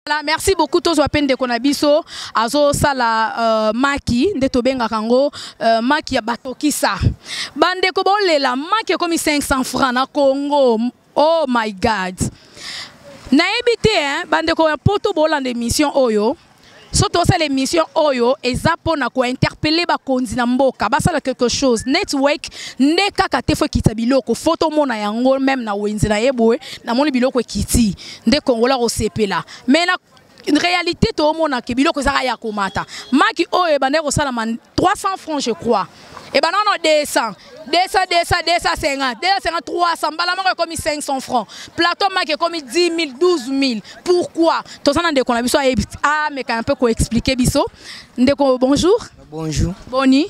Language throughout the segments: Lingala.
Voilà, merci beaucoup tous wapende konabiso azo sala maki ndeto benga kango maki ya batokisa bande ko bolela maki comme 500 francs na Congo. Oh my god na ebité hein bande ko poto bolanda émission oyo surtout ça l'émission oyo ezapo na ko interpeller ba konzi na mboka basala quelque chose network ndeka kate fo kitabiloko photo mona yango même na wenzi na yeboe na moni biloko kiti nde kongola ko sepela mais na une réalité to mona ke biloko zaka ya komata maki oyo bande ko sala man 300 francs je crois et ben non 200 250 300 balama comme 500 francs plateau maki comme 10 000 12 000 pourquoi to ça ndeko na biso ah mais quand un peu ko expliquer biso ndeko bonjour. Bonjour. Boni.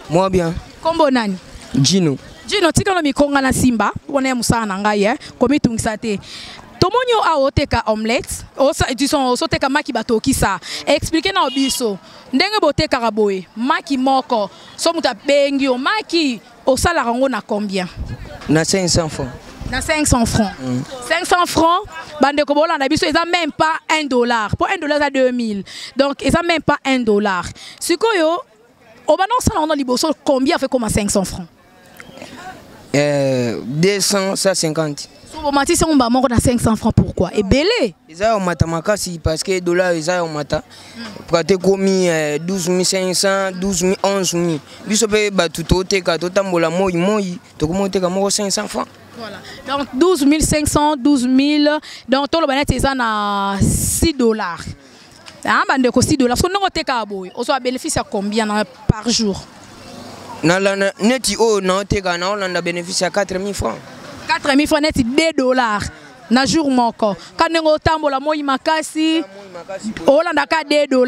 Moi bien. Kombo nani? Gino. Gino tika no mikonga na simba wona musana ngai komi tungisa te tomonyo a oteka omelette disons oteka maki batokisa expliquer na biso ndenge boteka raboye maki moko so muta bengi o maki osala rango na combien? Na 500 francs. Na 500 francs. 500 francs bande ko bolanda biso eza même pas $1 pour $1 à 2000 donc eza même pas $1 sikoyo obana osala on liboso combien fait comme 500 francs? 250. Bon, Matisse, on va mort dans 500 francs. Pourquoi? Et belé. Ils ont matamaka parce que $, ils ont mata. Praté commis 12 500, 12 000, 11 000. Bisope batuto teka totambola moi to comment teka mo 500 francs. Voilà. Donc 12 500, 12 000. Donc tout le banet c'est na $6. Ah bande ko $6. Parce que non teka boy. On soit bénéfice à combien par jour? Na la neti o na teka na on a bénéfice à 4 000 francs. 4 000 francs net $2 na jour moko kanengo tambola moi makasi olanda ka $2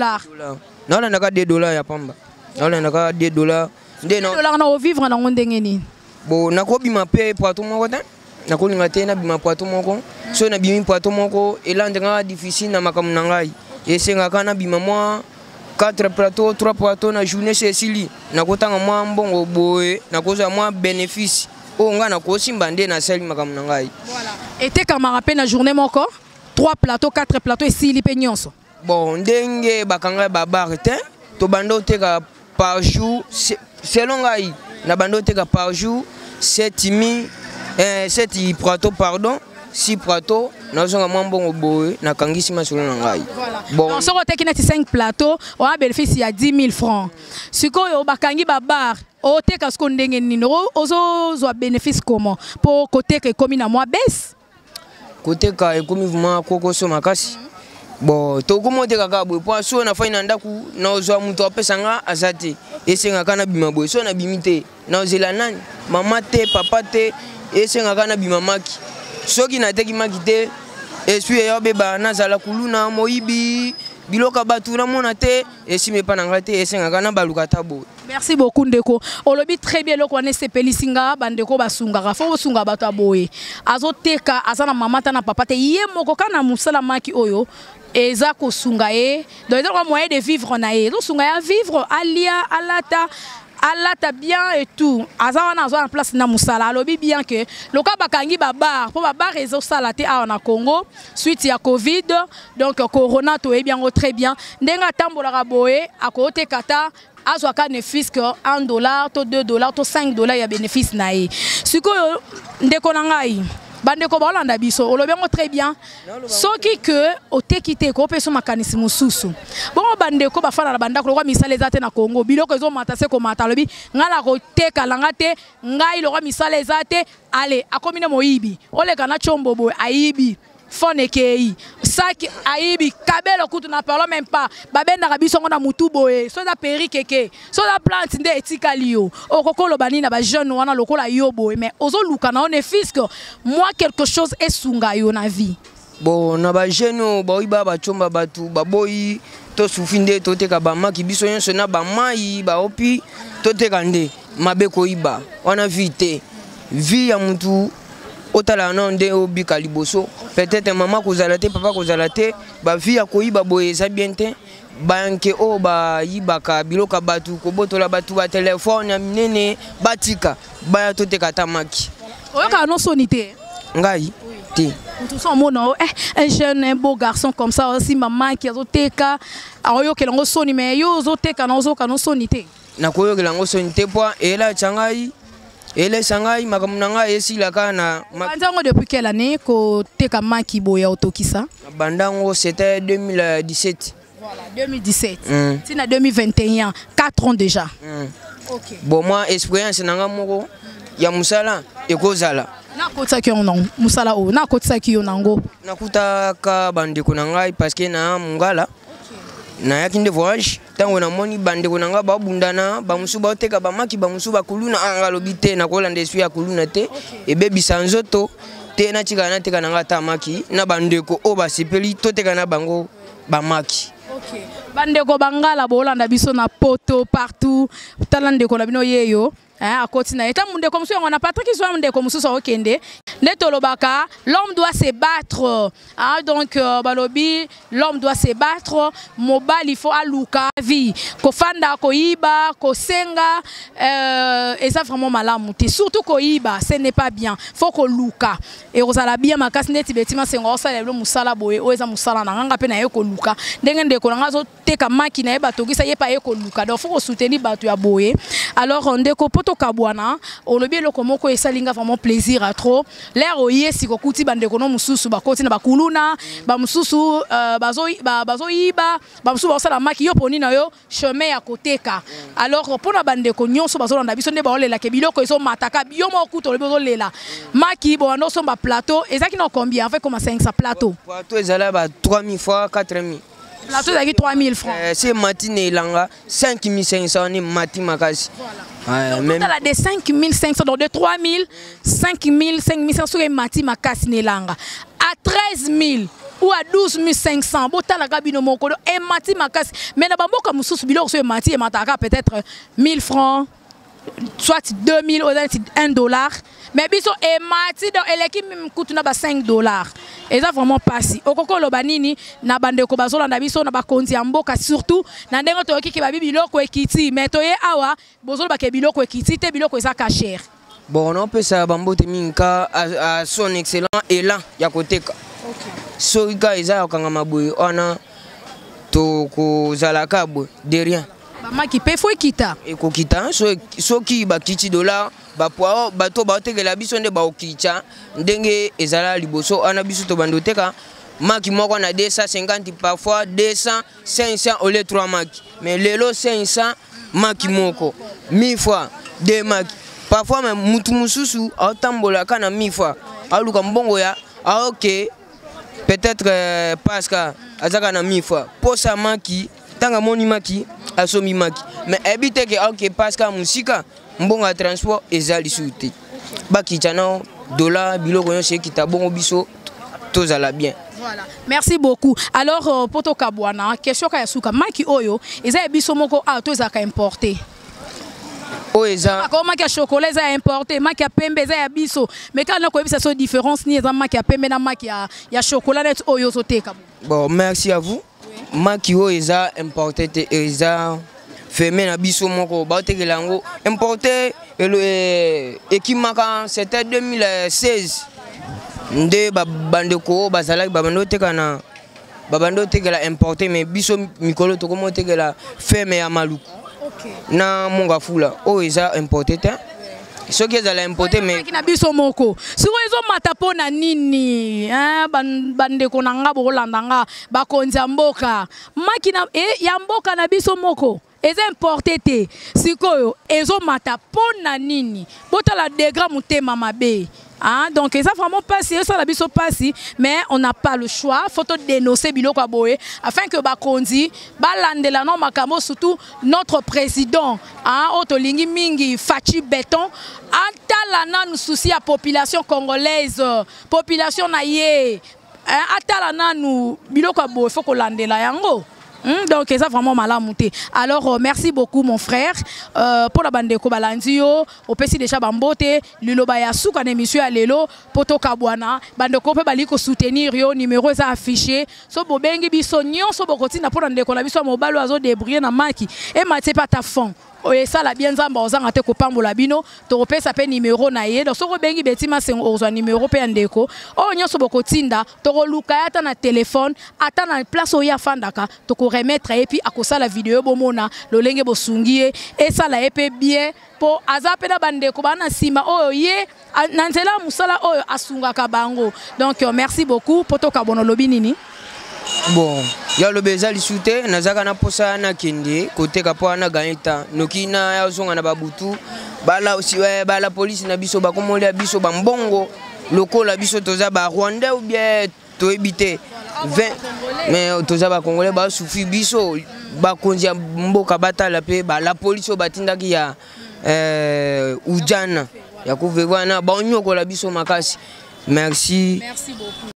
na olanda ka $2 ya pamba na olanda ka $2 ndeno $2 na vivre na ndenge nini bo nakobima pe poato moko te nakolinga te na bima poato moko so na bimi poato moko elandanga difficile na makamu na ngai esenga kana bima moi 4 plateaux 3 plateaux na journée Cécilie nakotanga moi mbongo boye nakoza moi bénéfice. Voilà. Et t'es comme rappelé la journée mon corps 3 plateaux 4 plateaux et 6 lipenyons. Bon ndenge bakanga babarite to bando teka par jour selon ngai na bando teka par jour 7 plateaux pardon 6 plateaux na zonga mbongo boye na kangisi masolo na ngai. Bon so ko teki na 5 plateaux on a bénéfice ya 10 000 francs. Sikoyo bakangi babar o teka sko ndenge nini ozo zo bénéfice comment pour côté que comme na moi baisse côté ka ekomi vraiment koko so makasi bon to komo teka ka boy po so na faina ndaku na ozo muto apesanga azate esenga kana bima boy so na bimite na ozela nani mama te papa te esenga kana bima maki soki na teki maki te esui ya beba na zala kuluna moibi biloka batu na mona te esime pa na ngate esenga kana baluka tabo. Merci beaucoup ndeko. Olobi très bien loko ane sepeli singa bandeko basunga fo sunga bato aboye. Azoteka azana mama ta na papa te ye moko kana musala maki oyo eza ko sunga e. Donc eza ko moyen de vivre na e. Donc sunga ya vivre alia alata bien et tout. Azana en place na musala alobi bien que loka bakangi babar po babar ezo salate a na Congo suite ya Covid donc corona to e bien très bien. Ndenga tambola raboye akote kata azwaka bénéfice que $1 to $2 to $5 ya bénéfice na ye. Sikoyo ndeko na ngai bandeko balanda biso olobengo très bien soki que otekite ko peso makanisi mususu bon bandeko bafana na bandako lokwa misale ezate na Congo biloko ezo mata se ko mata lobi ngala ko teka langa te ngai lokwa misale ezate ale akomine moyibi oleka na chombo boy ayibi fonekei saki aibi kabelo kutu na parlo même pas babenda kabiso ngona mutu boye so da perikeke so da plante nde etikaliyo okokolo banina ba jeune wana lokola yo boye mais ozo luka na one fisque moi quelque chose esunga yo na vie bon na ba jeune ba oyiba ba chomba batu baboyi to sufinde to teka ba maki biso yonso na ba mai ba opi to teka nde mabeko iba wana vite vie ya mutu otala na nde obika liboso peut-être maman kozalate papa kozalate ba vie ya koyiba boye za bien te banke o ba yibaka biloka batu kobotola batu ba telefone ya minene batika baya to teka tamaki oyoka no sonité ngai te Tout ça, un jeune, un beau garçon comme ça aussi, maman qui a zoteka, ayo que l'on sonne, mais yo zoteka non zo kanon sonité. Na koyo que l'on sonne te poids et là Shanghai, et les Shanghai, makamnanga et si la kana. Bandango depuis quelle année que teka maki boya otokisa? Bandango c'était 2017. Voilà, 2017. C'est en 2021, 4 ans déjà. Ok. Bon moi expérience nanga moko ya musala ekozala. Na kotsa ki on musala o na kotsa ki onango. Nakuta ka bande konanga parce que na mungala. Na yakinde voyage tango na moni bande konanga ba bundana ba musuba oteka ba maki ba musuba kuluna angalo bite na kola ndesu ya kuluna te e bebi sanzoto te na chika na teka nanga ta maki na bande ko o ba sepeli to teka na bango ba maki. Ok. Bande ko bangala bolanda biso na poto partout talande ko na bino yeyo. À côté na eta munde comme ça on a pas très qui soit munde comme ça okende netolobaka l'homme doit se battre donc balobi l'homme doit se battre mobile il faut aluka vie ko fanda ko iba ko senga et ça vraiment malamu te surtout ko iba ce n'est pas bien faut ko luka et osala bien makasi neti betima senga osala le musala boye o eza musala na nganga pe na ye ko luka ndenge ndeko na ngazo teka maki na ye batokisa ye pa ye ko luka donc faut ko soutenir batu ya boye alors ndeko poto kabwana olobi eloko moko esalinga vraiment plaisir à trop l'air oye sikokuti bandeko no mususu bakoti na bakuluna ba mususu bazo iba ba mususu basala maki yo poni na yo chemin ya koteka alors pona bandeko nyonso bazolanda biso nde baolela ke biloko eso mataka yo moko tolobi ozolela maki bo ando somba plateau ezaki na combien en fait comme 500 plateau plateau ezala ba 3000 fois 4000 plateau ezaki 3000 francs c'est matine langa 5500 ni mati makasi. Voilà. Donc, même... de 5500, donc de 3000, 5000, 5500 et mati makasi nelanga. À 13 000 ou à 12 500, botala gabino moko et mati makasi. Mais na bamboka mususu biloko so mati et mataka peut-être 1000 francs, soit 2000 ou $1. Mais biso et mati donc eleki coûte na ba $5. Et ça vraiment passé. Okoko lobanini na bande ko bazola na biso na ba konzi ya mboka surtout na ndengo to ki ba biloko ekiti mais toye awa bozolo ba ke biloko ekiti te biloko eza ka cher. Bon on peut ça bambote minka à son excellent élan ya koteka. OK. So ika eza kanga maboy ona to ko zalaka bo de rien. Mama ki pe fo kita. E ko kita so ki ba kiti $. Ba poa bato ba otekela biso nde ba okicha ndenge ezala liboso ana biso to bandoteka maki moko na 250 parfois 200 500 au lieu 3 maki mais lelo 500 maki moko 1000 fois 2 maki parfois même mutu mususu atambola kana 1000 fois aluka mbongo ya OK peut-être Pascal azaka na 1000 fois posa maki tanga moni maki asomi maki mais ebite ke OK Pascal musika mbonga transport ezali souté baki tana $, biloko yo seki tabongo biso tozala bien. Voilà. Merci beaucoup. Alors poto kabwana question ka yasuka maki oyo eza biso moko tozaka importer. O eza ko maki ya chocolat eza importer maki ya pembe eza ya biso mais quand on ko bisa so différence ni eza maki ya pembe na maki ya chocolat net oyo zoteka. Bon merci à vous. Oui. Maki oyo eza importer te eza fermé na biso moko ba otekela ngo importer ekimaka c'était 2016 nde bande ko bazalaki babando tekana babando tekela importer mais biso mikolo to komo tekela fermé ya maluku. OK. Na monga fula o eza importer te so ki ezala importer mais na biso moko siko ezo mata pona nini bande ko nanga bolanda nga bakonzi mboka makina ya mboka na biso moko eza importé te sikoyo ezo mata pona nini botala degra mutema mabe donc ça vraiment passé ça la biso passé mais on n'a pas le choix faut dénoncer biloko aboye afin que bakonzi balandela no makamo surtout notre président otolingi mingi Fachi Béton atala nanu souci ya population congolaise population na ye atala nanu biloko aboye faut ko landela yango. Donc ça vraiment malamuté. Alors merci beaucoup mon frère pour la bande ko balandio au pesi déjà bambote liloba ya suka na émission ya lelo poto kabwana bande ko pe bali ko soutenir yo numéro ça affiché so bobengi biso nyonso bokotina pour ndeko na biso mobalo azo débrouiller na maki et maté pas ta fond esala bien nzamba ozanga te kopambola bino tokopesa pe numéro na ye donc soko bengi Betima Sengo ozwa numéro pe ndeko o nyonso bokotinda tokoluka ata na téléphone ata na place oya fandaka toko remettre et puis akosala vidéo bomona lolenge bosungie esala pe bien po azape na bandeko bana sima oyo ye nanzela musala oyo asungaka bango donc merci beaucoup poto kabono lobi nini. Bon, ya le bezali soute nazaka na posa na kende côté ka po na gaita nokina ya zonga na babutu bala aussi bala police na biso ba komoli ya biso ba mbongo lokola biso toza ba Rwandais ou bien to ebité 20 mais toza ba congolais ba soufi biso ba konja mboka batala pe ba la police batindaki ya ujana ya kuvewana ba onyokola biso makasi. Merci beaucoup.